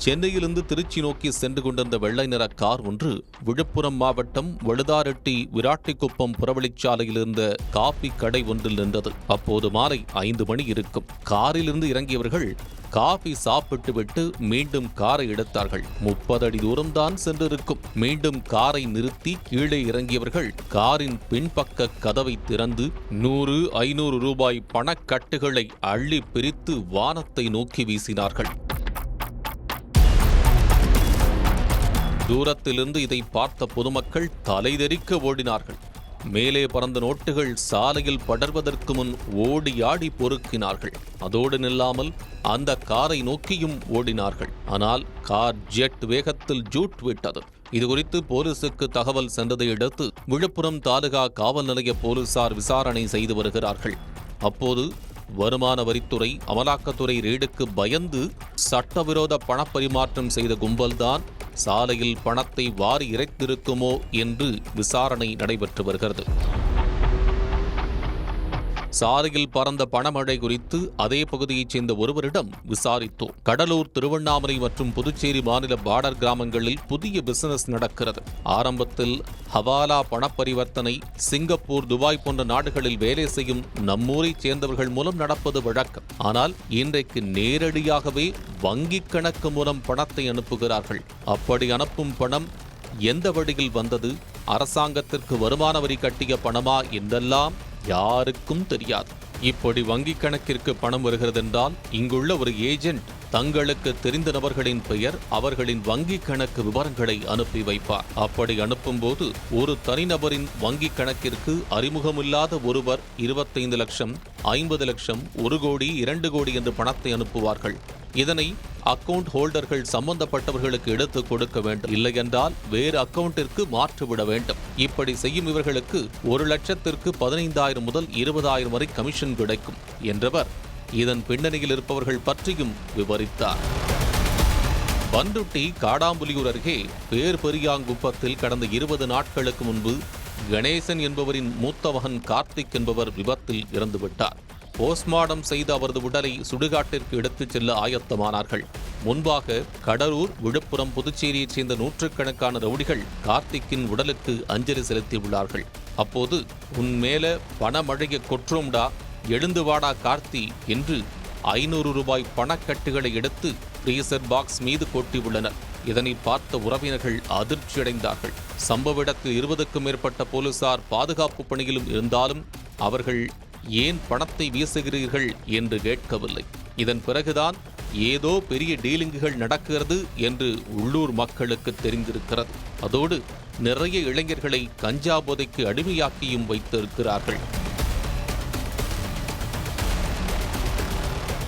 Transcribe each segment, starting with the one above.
சென்னையிலிருந்து திருச்சி நோக்கி சென்று கொண்டிருந்த வெள்ளை நிற கார் ஒன்று விழுப்புரம் மாவட்டம் வழுதாரெட்டி விராட்டிக்குப்பம் புறவழிச்சாலையில் இருந்த காபி கடை ஒன்றில் நின்றது. அப்போது மாலை 5 மணி இருக்கும். காரிலிருந்து இறங்கியவர்கள் காபி சாப்பிட்டு விட்டு மீண்டும் காரை எடுத்தார்கள். 30 அடி தூரம்தான் சென்றிருக்கும். மீண்டும் காரை நிறுத்தி கீழே இறங்கியவர்கள் காரின் பின்பக்க கதவை திறந்து 100, 500 ரூபாய் பணக்கட்டுகளை அள்ளி பிரித்து வானத்தை நோக்கி வீசினார்கள். தூரத்திலிருந்து இதை பார்த்த பொதுமக்கள் தலைதெறிக்க ஓடினார்கள். மேலே பறந்த நோட்டுகள் சாலையில் படர்வதற்கு முன் ஓடி ஆடி பொறுக்கினார்கள். அதோடு நில்லாமல் அந்த காரை நோக்கியும் ஓடினார்கள். ஆனால் கார் ஜெட் வேகத்தில் ஜூட் விட்டது. இதுகுறித்து போலீசுக்கு தகவல் சென்றதை அடுத்து விழுப்புரம் தாலுகா காவல் நிலைய போலீசார் விசாரணை செய்து வருகிறார்கள். அப்போது வருமான வரித்துறை, அமலாக்கத்துறை ரெய்டுக்கு பயந்து சட்டவிரோத பணப்பரிமாற்றம் செய்த கும்பல்தான் சாலையில் பணத்தை வாரி இறைத்திருக்குமோ என்று விசாரணை நடைபெற்று வருகிறது. சாலையில் பறந்த பணமழை குறித்து அதே பகுதியைச் சேர்ந்த ஒருவரிடம் விசாரித்தோம். கடலூர், திருவண்ணாமலை மற்றும் புதுச்சேரி மாநில பார்டர் கிராமங்களில் புதிய பிசினஸ் நடக்கிறது. ஆரம்பத்தில் ஹவாலா பணப்பரிவர்த்தனை சிங்கப்பூர், துபாய் போன்ற நாடுகளில் வேலை செய்யும் நம்மூரைச் சேர்ந்தவர்கள் மூலம் நடப்பது வழக்கம். ஆனால் இன்றைக்கு நேரடியாகவே வங்கிக் கணக்கு மூலம் பணத்தை அனுப்புகிறார்கள். அப்படி அனுப்பும் பணம் எந்த வழியில் வந்தது, அரசாங்கத்திற்கு வருமான வரி கட்டிய பணமா என்றெல்லாம் யாருக்கும் தெரியாது. இப்படி வங்கிக் கணக்கிற்கு பணம் வருகிறதென்றால் இங்குள்ள ஒரு ஏஜென்ட் தங்களுக்கு தெரிந்த நபர்களின் பெயர், அவர்களின் வங்கிக் கணக்கு விவரங்களை அனுப்பி வைப்பார். அப்படி அனுப்பும்போது ஒரு தனிநபரின் வங்கிக் கணக்கிற்கு அறிமுகமில்லாத ஒருவர் 25 லட்சம், 50 லட்சம், 1 கோடி, 2 கோடி என்று பணத்தை அனுப்புவார்கள். இதனை அக்கவுண்ட் ஹோல்டர்கள் சம்பந்தப்பட்டவர்களுக்கு எடுத்து கொடுக்க வேண்டும். இல்லையென்றால் வேறு அக்கவுண்டிற்கு மாற்றிவிட வேண்டும். இப்படி செய்யும் இவர்களுக்கு 1 லட்சத்திற்கு 15,000 முதல் 20,000 வரை கமிஷன் கிடைக்கும் என்றவர் இதன் பின்னணியில் இருப்பவர்கள் பற்றியும் விவரித்தார். பண்ருட்டி காடாம்புலியூர் அருகே பேர்பெரியாங்குப்பத்தில் கடந்த 20 நாட்களுக்கு முன்பு கணேசன் என்பவரின் மூத்த மகன் கார்த்திக் என்பவர் விபத்தில் இறந்துவிட்டார். போஸ்ட்மார்டம் செய்த அவரது உடலை சுடுகாட்டிற்கு எடுத்துச் செல்ல ஆயத்தமானார்கள். முன்பாக கடலூர், விழுப்புரம், புதுச்சேரியைச் சேர்ந்த நூற்றுக்கணக்கான ரவுடிகள் கார்த்திக்கின் உடலுக்கு அஞ்சலி செலுத்தியுள்ளார்கள். அப்போது உன் மேல பணமழைய கொற்றோம்டா, எழுந்து வாடா கார்த்தி என்று 500 ரூபாய் பணக்கட்டுகளை எடுத்து ஃப்ரீசர் பாக்ஸ் மீது கொட்டியுள்ளனர். இதனை பார்த்த உறவினர்கள் அதிர்ச்சியடைந்தார்கள். சம்பவ இடத்தில் 20க்கும் மேற்பட்ட போலீசார் பாதுகாப்பு பணியிலும் இருந்தாலும் அவர்கள் ஏன் பணத்தை வீசுகிறீர்கள் என்று கேட்கவில்லை. இதன் பிறகுதான் ஏதோ பெரிய டீலிங்குகள் நடக்கிறது என்று உள்ளூர் மக்களுக்கு தெரிந்திருக்கிறது. அதோடு நிறைய இளைஞர்களை கஞ்சா போதைக்கு அடிமையாக்கியும் வைத்திருக்கிறார்கள்.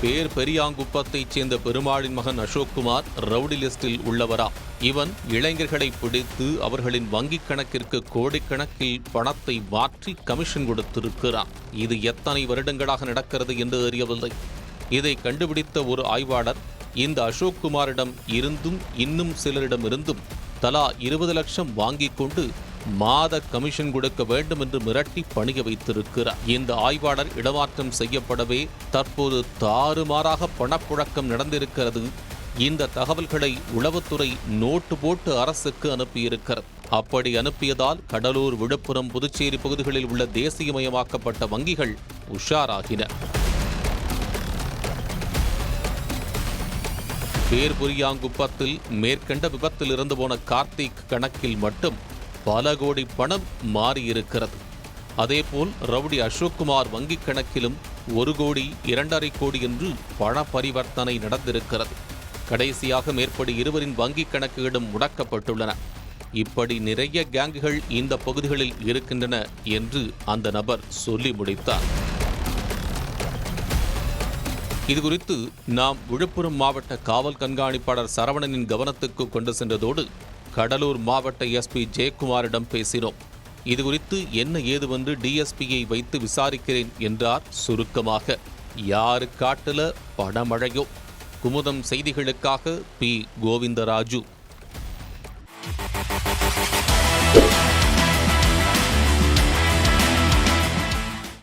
பேர்பெரியாங்குப்பத்தைச் சேர்ந்த பெருமாளின் மகன் அசோக்குமார் ரவுடி லிஸ்டில் உள்ளவரா? இவன் இளைஞர்களை பிடித்து அவர்களின் வங்கிக் கணக்கிற்கு கோடிக்கணக்கில் பணத்தை மாற்றி கமிஷன் கொடுத்திருக்கிறான். இது எத்தனை வருடங்களாக நடக்கிறது என்று தெரியவில்லை. இதை கண்டுபிடித்த ஒரு ஆய்வாளர் இந்த அசோக்குமாரிடம் இருந்தும் இன்னும் சிலரிடமிருந்தும் தலா 20 லட்சம் வாங்கிக் கொண்டு மாத கமிஷன் கொடுக்க வேண்டும் என்று மிரட்டி பணிய வைத்திருக்கிறார். இந்த ஆய்வாளர் இடமாற்றம் செய்யப்படவே தற்போது தாறுமாறாக பணப்புழக்கம் நடந்திருக்கிறது. இந்த தகவல்களை உளவுத்துறை நோட்டு போட்டு அரசுக்கு அனுப்பியிருக்கிறது. அப்படி அனுப்பியதால் கடலூர், விழுப்புரம், புதுச்சேரி பகுதிகளில் உள்ள தேசியமயமாக்கப்பட்ட வங்கிகள் உஷாராகின. பேர்புரியாங்குப்பத்தில் மேற்கண்ட விபத்தில் இறந்து போன கார்த்திக் கணக்கில் மட்டும் பல கோடி பணம் மாறியிருக்கிறது. அதேபோல் ரவுடி அசோக்குமார் வங்கிக் கணக்கிலும் 1 கோடி, 2.5 கோடி என்று பண பரிவர்த்தனை நடந்திருக்கிறது. கடைசியாக மேற்படி 2 வங்கிக் கணக்குகளும் முடக்கப்பட்டுள்ளன. இப்படி நிறைய கேங்குகள் இந்த பகுதிகளில் இருக்கின்றன என்று அந்த நபர் சொல்லி முடித்தார். இதுகுறித்து நாம் விழுப்புரம் மாவட்ட காவல் கண்காணிப்பாளர் சரவணனின் கவனத்துக்கு கொண்டு சென்றதோடு கடலூர் மாவட்ட எஸ்பி ஜெயக்குமாரிடம் பேசினோம். இதுகுறித்து என்ன ஏதுவென்று டிஎஸ்பியை வைத்து விசாரிக்கிறேன் என்றார் சுருக்கமாக. யாரு காட்டுல பணமழையோ? குமுதம் செய்திகளுக்காக பி. கோவிந்தராஜு.